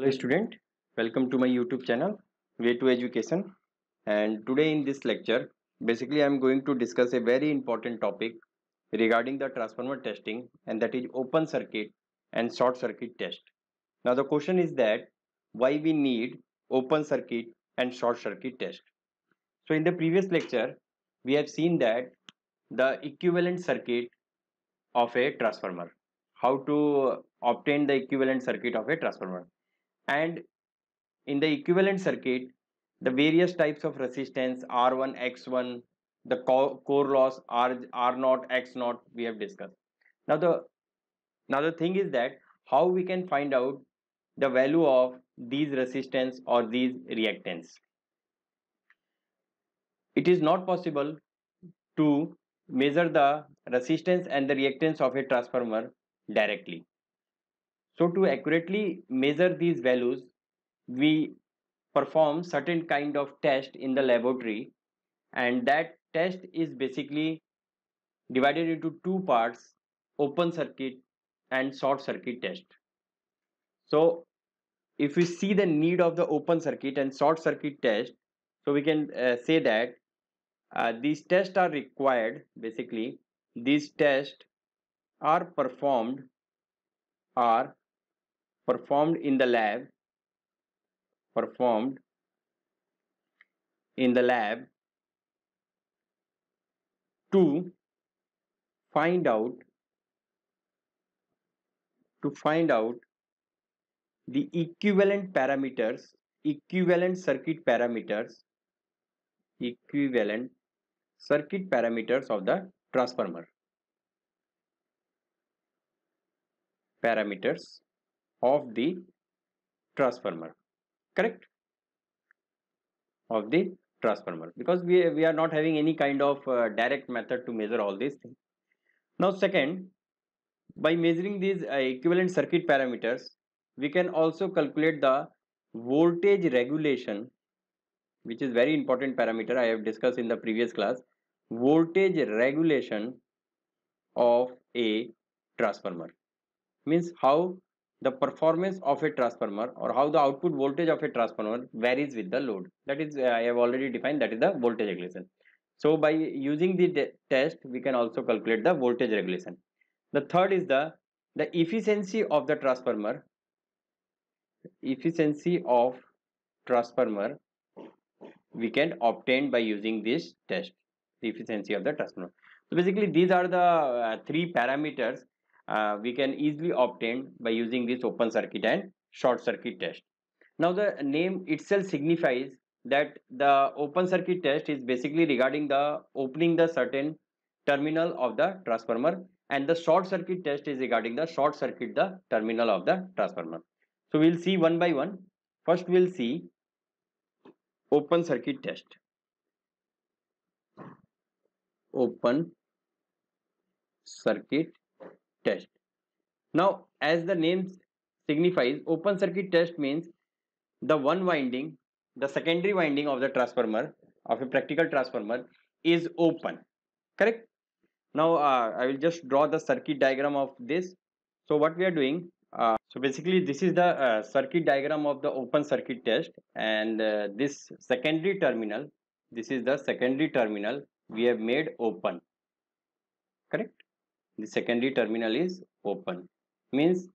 Hello student, welcome to my YouTube channel Way to Education, and today in this lecture basically I am going to discuss a very important topic regarding the transformer testing, and that is open circuit and short circuit test. Now the question is that why we need open circuit and short circuit test. So in the previous lecture we have seen that the equivalent circuit of a transformer, how to obtain the equivalent circuit of a transformer, and in the equivalent circuit the various types of resistance R1, X1, the core loss R0, X0 we have discussed. Now the thing is that how we can find out the value of these resistance or these reactance. It is not possible to measure the resistance and the reactance of a transformer directly. So to accurately measure these values, we perform certain kind of test in the laboratory, and that test is basically divided into two parts: open circuit and short circuit test. So if we see the need of the open circuit and short circuit test, so we can say that these tests are required. Basically these tests are are performed in the lab, performed in the lab to find out the equivalent parameters, equivalent circuit parameters, equivalent circuit parameters of the transformer, parameters of the transformer, correct, of the transformer, because we are not having any kind of direct method to measure all these things. Now second, by measuring these equivalent circuit parameters, we can also calculate the voltage regulation, which is very important parameter I have discussed in the previous class. Voltage regulation of a transformer means how the performance of a transformer or how the output voltage of a transformer varies with the load. That is, I have already defined, that is the voltage regulation. So by using the test we can also calculate the voltage regulation. The third is the efficiency of the transformer, efficiency of transformer we can obtain by using this test, the efficiency of the transformer. So basically these are the three parameters we can easily obtain by using this open circuit and short circuit test. Now the name itself signifies that the open circuit test is basically regarding the opening the certain terminal of the transformer, and the short circuit test is regarding the short circuit the terminal of the transformer. So we'll see one by one. First we'll see open circuit test. Open circuit test. Now as the name signifies, open circuit test means the one winding, the secondary winding of the transformer, of a practical transformer, is open, correct. Now I will just draw the circuit diagram of this. So what we are doing, so basically this is the circuit diagram of the open circuit test, and this secondary terminal, this is the secondary terminal we have made open, correct. The secondary terminal is open, means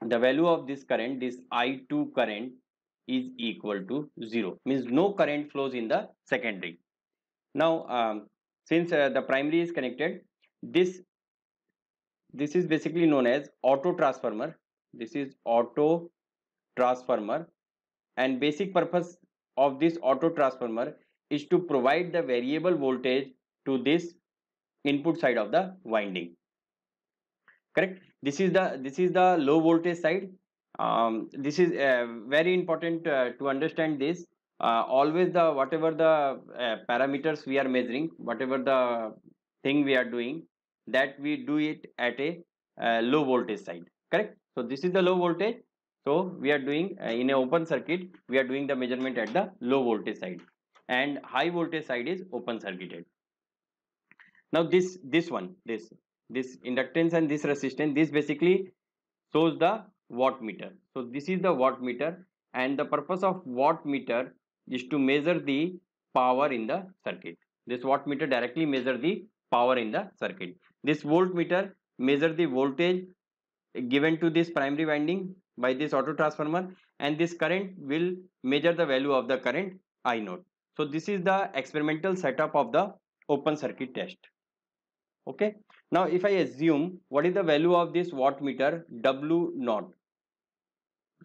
the value of this current, this I2 current, is equal to 0, means no current flows in the secondary. Now since the primary is connected, this is basically known as auto transformer. This is auto transformer, and basic purpose of this auto transformer is to provide the variable voltage to this input side of the winding, correct. This is the low voltage side. This is very important to understand this. Always the whatever the parameters we are measuring, whatever the thing we are doing, that we do it at a low voltage side, correct. So this is the low voltage, so we are doing in a open circuit we are doing the measurement at the low voltage side, and high voltage side is open circuited. Now this one, this inductance and this resistance, this basically shows the wattmeter. So this is the wattmeter, and the purpose of wattmeter is to measure the power in the circuit. This wattmeter directly measure the power in the circuit. This voltmeter measure the voltage given to this primary winding by this auto transformer, and this current will measure the value of the current I naught. So this is the experimental setup of the open circuit test. Okay, now if I assume what is the value of this wattmeter W naught.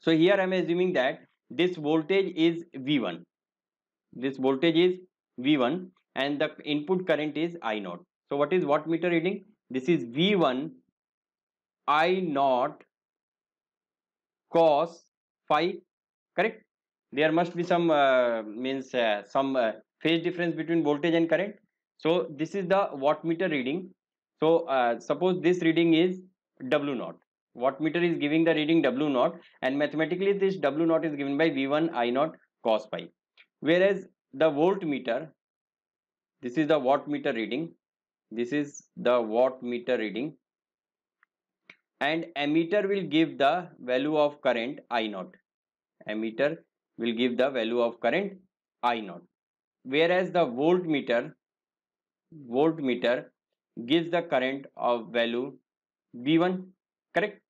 So here I am assuming that this voltage is V1. This voltage is V1 and the input current is I naught. So what is wattmeter reading? This is V1 I naught cos phi, correct? There must be some phase difference between voltage and current. So this is the wattmeter reading. So suppose this reading is W naught. Wattmeter is giving the reading W naught, and mathematically this W naught is given by V1 I naught cos phi. Whereas the voltmeter, this is the wattmeter reading. This is the wattmeter reading, and ammeter will give the value of current I naught. Ammeter will give the value of current I naught, whereas the voltmeter gives the current of value V1, correct?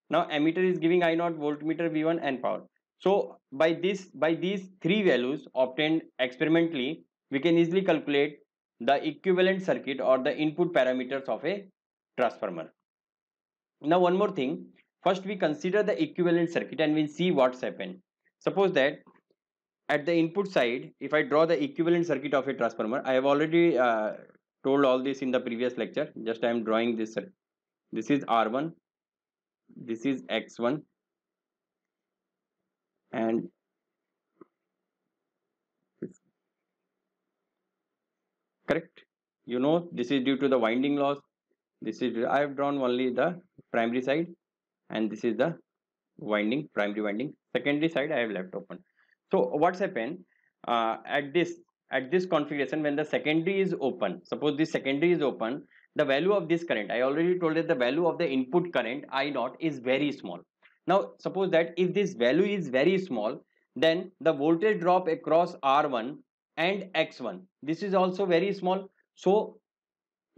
Now ammeter is giving I naught, voltmeter V1 and power. So by these three values obtained experimentally, we can easily calculate the equivalent circuit or the input parameters of a transformer. Now one more thing, first we consider the equivalent circuit and we'll see what's happened. Suppose that at the input side, if I draw the equivalent circuit of a transformer, I have already told all this in the previous lecture. Just I am drawing this. This is R1, this is X1, and this, correct? You know, this is due to the winding loss. This is, I have drawn only the primary side, and this is the winding, primary winding. Secondary side I have left open. So what's happened at this configuration, when the secondary is open, suppose this secondary is open, the value of this current, I already told that the value of the input current I naught is very small. Now suppose that if this value is very small, then the voltage drop across R1 and X1, this is also very small. So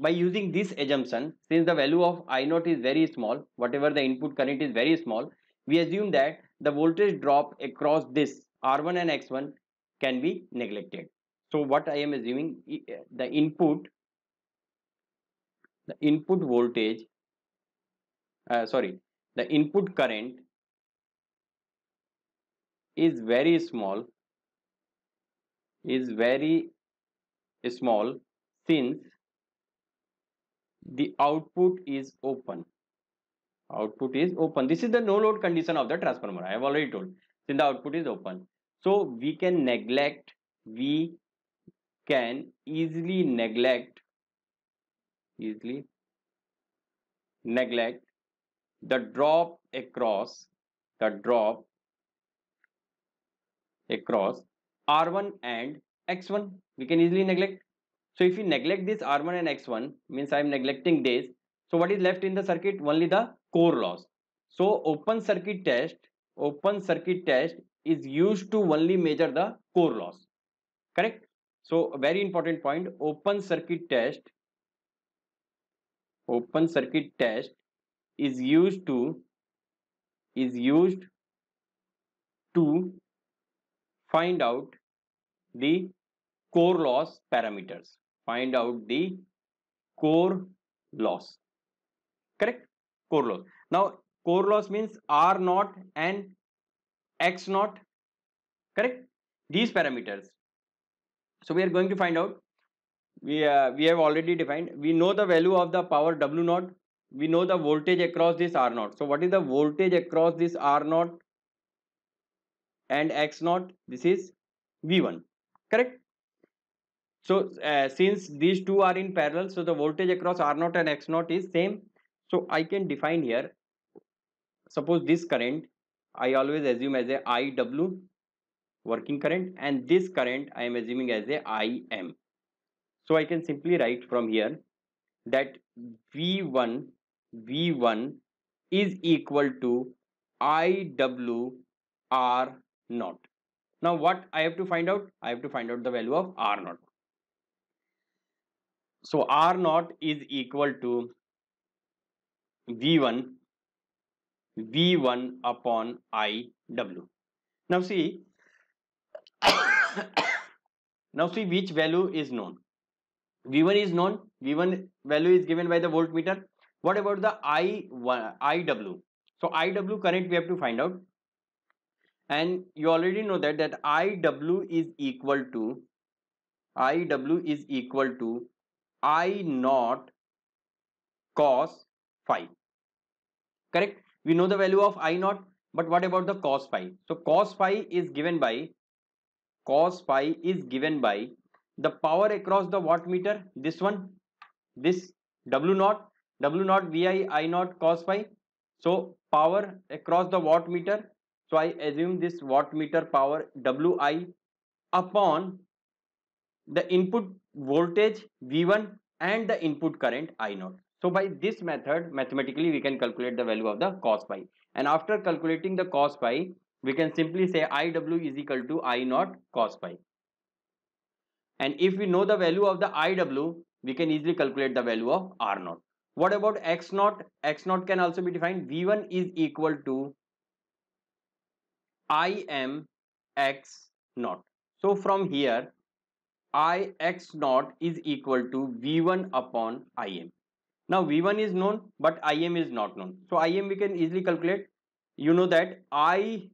by using this assumption, since the value of I naught is very small, whatever the input current is very small, we assume that the voltage drop across this R1 and X1 can be neglected. So what I am assuming, the input voltage, the input current is very small, since the output is open. This is the no load condition of the transformer. I have already told, since the output is open, so we can easily neglect the drop across R1 and X1. We can easily neglect. So if we neglect this R1 and X1, means I am neglecting this. So what is left in the circuit? Only the core loss. So open circuit test is used to only measure the core loss, correct? So a very important point, open circuit test is used to find out the core loss parameters. Find out the core loss, correct? Core loss. Now core loss means R naught and X naught, correct? These parameters. So we are going to find out. We have already defined. We know the value of the power W naught. We know the voltage across this R naught. So what is the voltage across this R naught and X naught? This is V1, correct? So since these two are in parallel, so the voltage across R naught and X naught is same. So I can define here, suppose this current I always assume as a IW, working current, and this current I am assuming as a IM. So I can simply write from here that V1 is equal to IW R naught. Now what I have to find out? I have to find out the value of R naught. So R naught is equal to V1 upon IW. Now see, now see which value is known. V1 is known. V1 value is given by the voltmeter. What about the IW? So IW current we have to find out. And you already know that IW is equal to I naught cos phi. Correct? We know the value of I naught, but what about the cos phi? So cos phi is given by the power across the wattmeter. This one, this W naught VI I naught cos phi. So power across the wattmeter. So I assume this wattmeter power WI upon the input voltage V1 and the input current I naught. So by this method, mathematically we can calculate the value of the cos phi. And after calculating the cos phi, we can simply say IW is equal to I naught cos phi. And if we know the value of the IW, we can easily calculate the value of R naught. What about X naught? X naught can also be defined. V1 is equal to IM X naught. So from here, Ix naught is equal to V1 upon Im. Now V1 is known, but Im is not known. So Im we can easily calculate. You know that I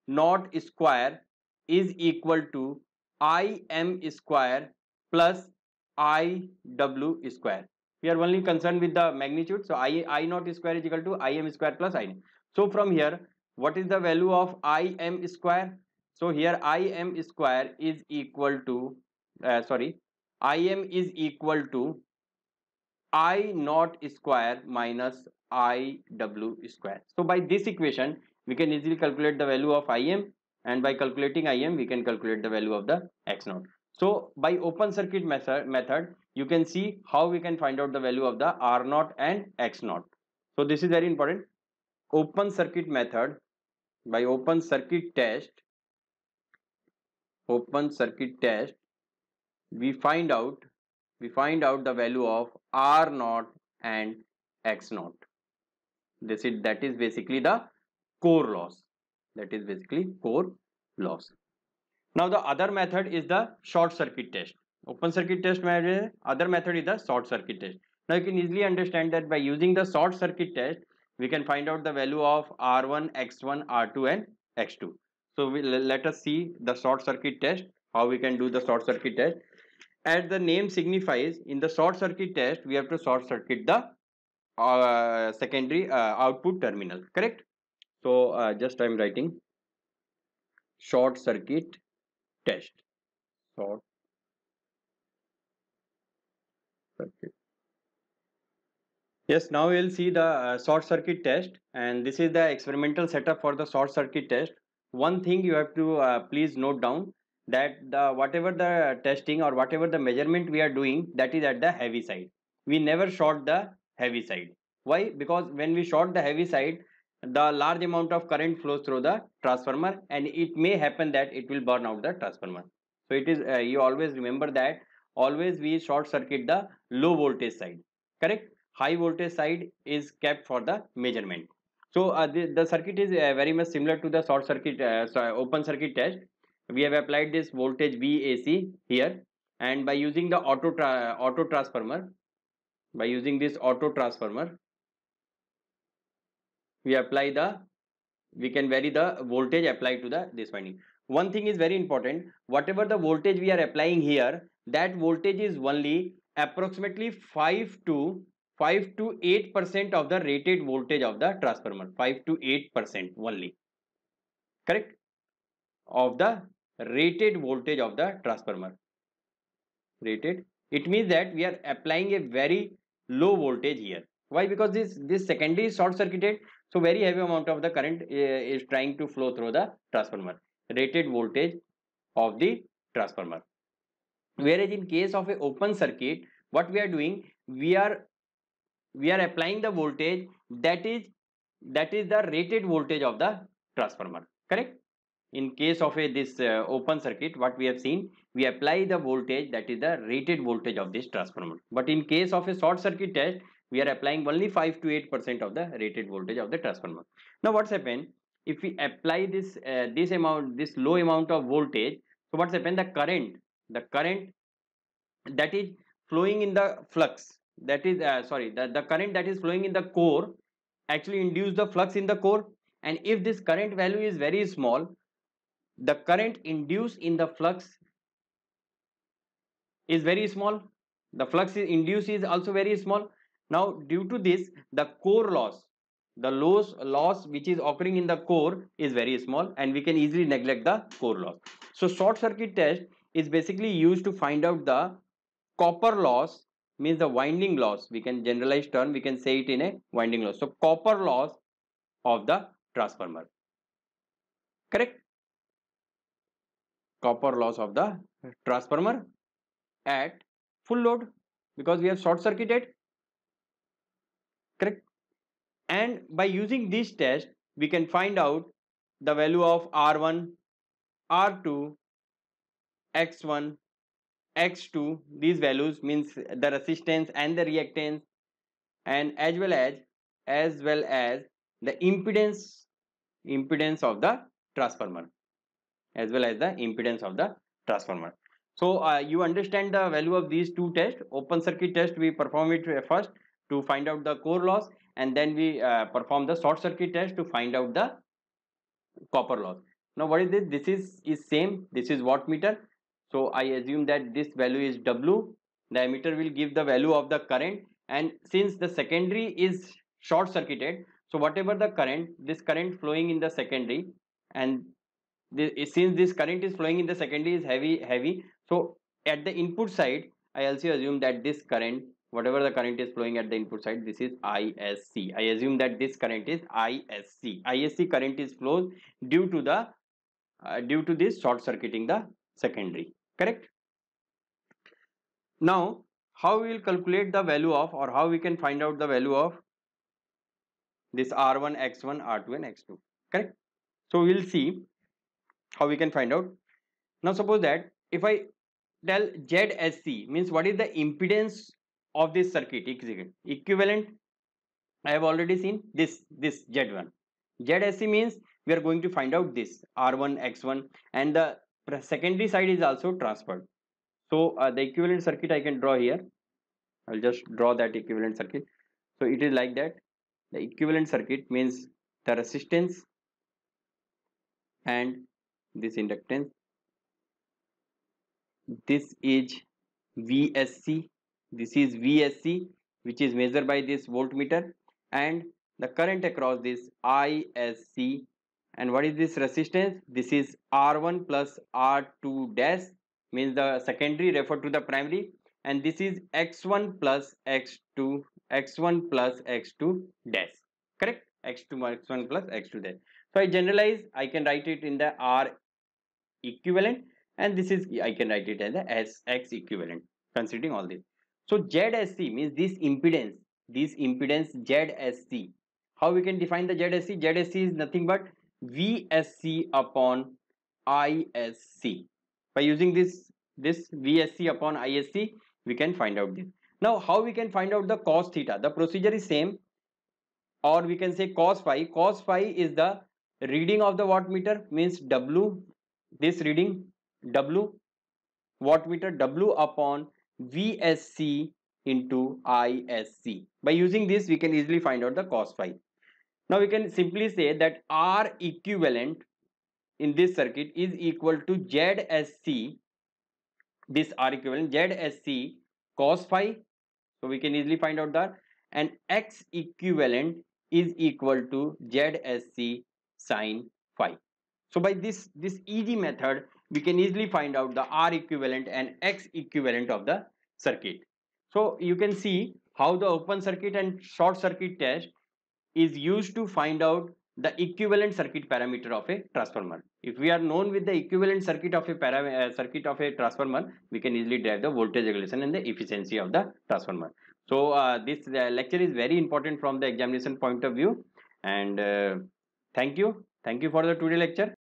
naught square is equal to Im square plus IW square. We are only concerned with the magnitude. So I naught square is equal to Im square plus I. So from here, what is the value of Im square? So here Im square is equal to Im is equal to I naught square minus IW square. So by this equation, we can easily calculate the value of Im, and by calculating Im, we can calculate the value of the X naught. So by open circuit method, you can see how we can find out the value of the R naught and X naught. So this is very important. Open circuit method, by open circuit test, we find out the value of R naught and X naught. That is basically the core loss. Now the other method is the short circuit test. Open circuit test method, other method is the short circuit test. Now you can easily understand that by using the short circuit test, we can find out the value of R1, X1, R2 and X2. So let us see the short circuit test, how we can do the short circuit test. As the name signifies, in the short circuit test, we have to short circuit the secondary output terminal, correct? So just I'm writing short circuit test. Short circuit. Yes, now we'll see the short circuit test, and this is the experimental setup for the short circuit test. One thing you have to please note down, that whatever the testing or whatever the measurement we are doing, that is at the heavy side. We never short the heavy side. Why? Because when we short the heavy side, the large amount of current flows through the transformer, and it may happen that it will burn out the transformer. So it is you always remember that always we short circuit the low voltage side, correct? High voltage side is kept for the measurement. So the circuit is very much similar to the short circuit open circuit test. We have applied this voltage VAC here, and by using the auto transformer, we can vary the voltage applied to the this winding. One thing is very important, whatever the voltage we are applying here, that voltage is only approximately 5 to 8% of the rated voltage of the transformer. 5 to 8% only, correct, of the rated voltage of the transformer. Rated, it means that we are applying a very low voltage here. Why? Because this secondary is short circuited, so very heavy amount of the current is trying to flow through the transformer. Rated voltage of the transformer. Whereas in case of a open circuit, what we are doing, we are applying the voltage that is that is the rated voltage of the transformer, correct? In case of this open circuit, what we have seen, we apply the voltage that is the rated voltage of this transformer. But in case of a short circuit test, we are applying only 5 to 8% of the rated voltage of the transformer. Now what's happened, if we apply this low amount of voltage, so what's happened, the current that is flowing in the flux, that is the current that is flowing in the core actually induce the flux in the core. And if this current value is very small, the current induced in the flux is very small, the flux induced is also very small. Now due to this, the core loss, the loss which is occurring in the core is very small, and we can easily neglect the core loss. So short circuit test is basically used to find out the copper loss, means the winding loss. We can generalize term, we can say it in a winding loss. So copper loss of the transformer, correct? Copper loss of the transformer at full load, because we have short circuited, correct? And by using this test, we can find out the value of R1, R2, X1, X2. These values means the resistance and the reactance, and as well as the impedance of the transformer, as well as the impedance of the transformer. So you understand the value of these two tests. Open circuit test, we perform it first to find out the core loss, and then we perform the short circuit test to find out the copper loss. Now what is this? This is same. This is wattmeter. So I assume that this value is W. The ammeter will give the value of the current, and since the secondary is short circuited, so whatever the current, this current flowing in the secondary, and since this current is flowing in the secondary is heavy, so at the input side I also assume that this current, whatever the current is flowing at the input side, this is ISC. I assume that this current is ISC current is flows due to this short circuiting the secondary, correct? Now how we will calculate the value of, or how we can find out the value of this R1, X1, R2 and X2, correct? So we will see how we can find out. Now suppose that if I tell ZSC, means what is the impedance of this circuit equivalent, I have already seen this Z1. ZSC means we are going to find out this R1, X1, and the secondary side is also transferred. So the equivalent circuit I can draw here. I'll just draw that equivalent circuit. So it is like that. The equivalent circuit means the resistance and this inductance. This is VSC. This is VSC, which is measured by this voltmeter, and the current across this ISC. And what is this resistance? This is R1 plus R2 dash, means the secondary referred to the primary, and this is X1 plus X2, X1 plus X2 dash, correct? X1 plus X2 dash. So I generalize, I can write it in the R equivalent, and this is, I can write it as the SX equivalent, considering all this. So ZSC means this impedance ZSC. How we can define the ZSC? ZSC is nothing but VSC upon ISC. By using this VSC upon ISC, we can find out this. Now how we can find out the cos theta? The procedure is same, or we can say cos phi. Cos phi is the reading of the wattmeter, means W, this reading W, wattmeter W upon VSC into ISC. By using this, we can easily find out the cos phi. Now we can simply say that R equivalent in this circuit is equal to ZSC, this R equivalent ZSC cos phi. So we can easily find out that, and X equivalent is equal to ZSC sin phi. So by this easy method, we can easily find out the R equivalent and X equivalent of the circuit. So you can see how the open circuit and short circuit test is used to find out the equivalent circuit parameter of a transformer. If we are known with the equivalent circuit of a transformer, we can easily derive the voltage regulation and the efficiency of the transformer. So this lecture is very important from the examination point of view, And thank you for the today lecture.